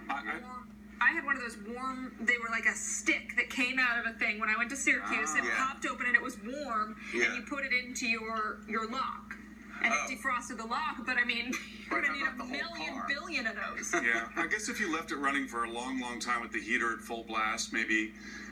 I had one of those warm, they were like a stick that came out of a thing when I went to Syracuse. It popped open and it was warm, and you put it into your lock. And it defrosted the lock, but I mean, you're going to need a billion of those. Yeah, I guess if you left it running for a long, long time with the heater at full blast, maybe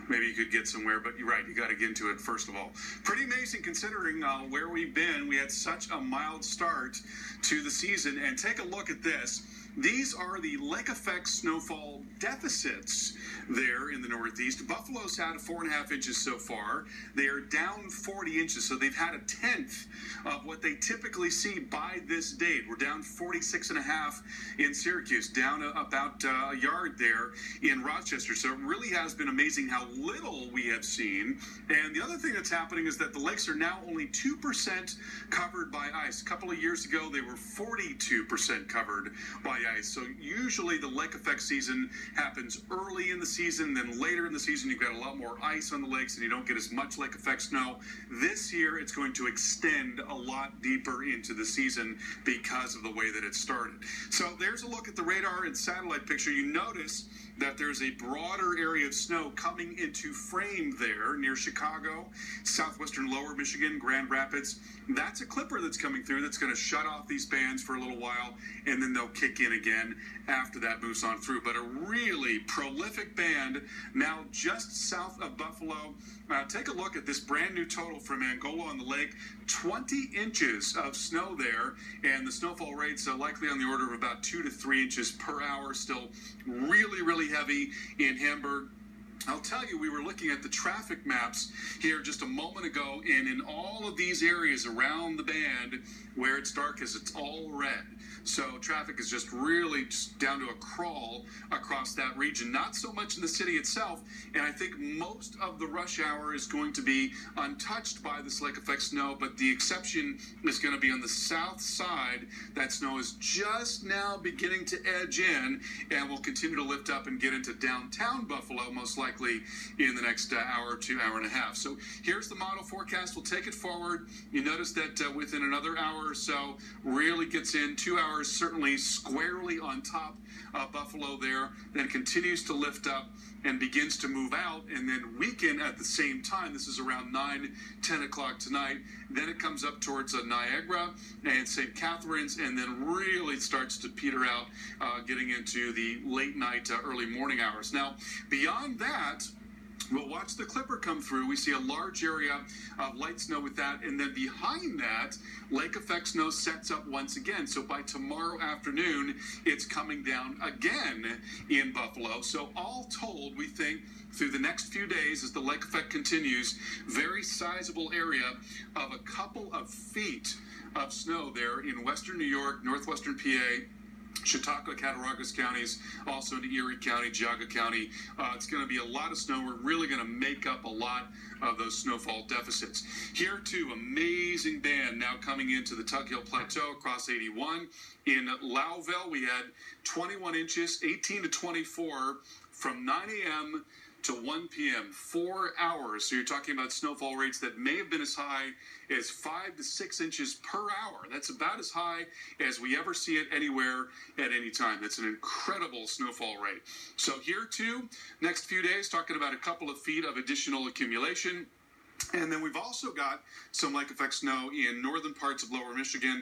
you could get somewhere, but you're right, you got to get into it first of all. Pretty amazing considering where we've been. We had such a mild start to the season, and take a look at this. These are the lake effect snowfall deficits there in the Northeast. Buffalo's had 4.5 inches so far. They are down 40 inches, so they've had 1/10 of what they typically see by this date. We're down 46.5 in Syracuse, down about a yard there in Rochester. So it really has been amazing how little we have seen. And the other thing that's happening is that the lakes are now only 2% covered by ice. A couple of years ago, they were 42% covered by ice. So usually the lake effect season happens early in the season, then later in the season you've got a lot more ice on the lakes and you don't get as much lake effect snow. This year it's going to extend a lot deeper into the season because of the way that it started. So there's a look at the radar and satellite picture. You notice that there's a broader area of snow coming into frame there near Chicago, southwestern lower Michigan, Grand Rapids. That's a clipper that's coming through that's going to shut off these bands for a little while, and then they'll kick in again after that moves on through. But a really prolific band now just south of Buffalo. Take a look at this brand new total from Angola on the lake. 20 inches of snow there, and the snowfall rates are likely on the order of about 2 to 3 inches per hour. Still really, really heavy in Hamburg. I'll tell you, we were looking at the traffic maps here just a moment ago, and in all of these areas around the band where it's darkest, it's all red. So traffic is just really just down to a crawl across that region. Not so much in the city itself, and I think most of the rush hour is going to be untouched by this lake effect snow, but the exception is going to be on the south side. That snow is just now beginning to edge in, and will continue to lift up and get into downtown Buffalo, most likely in the next hour to hour and a half. So here's the model forecast. We'll take it forward. You notice that within another hour or so, really gets in 2 hours, certainly squarely on top of Buffalo there, then continues to lift up and begins to move out, and then weaken at the same time. This is around 9-10 o'clock tonight. Then it comes up towards Niagara and St. Catharines, and then really starts to peter out, getting into the late night, early morning hours. Now, beyond that, we'll watch the clipper come through. We see a large area of light snow with that, and then behind that, lake effect snow sets up once again. So by tomorrow afternoon, it's coming down again in Buffalo. So all told, we think through the next few days, as the lake effect continues, very sizable area of a couple of feet of snow there in western New York, northwestern PA, Chautauqua, Cattaraugus counties, also into Erie County, Geauga County. It's going to be a lot of snow. We're really going to make up a lot of those snowfall deficits. Here, too, amazing band now coming into the Tug Hill Plateau across 81. In Lowville, we had 21 inches, 18 to 24 from 9 a.m. to 1 p.m., 4 hours. So you're talking about snowfall rates that may have been as high as 5 to 6 inches per hour. That's about as high as we ever see it anywhere at any time. That's an incredible snowfall rate. So here too, next few days, talking about a couple of feet of additional accumulation. And then we've also got some lake effect snow in northern parts of lower Michigan.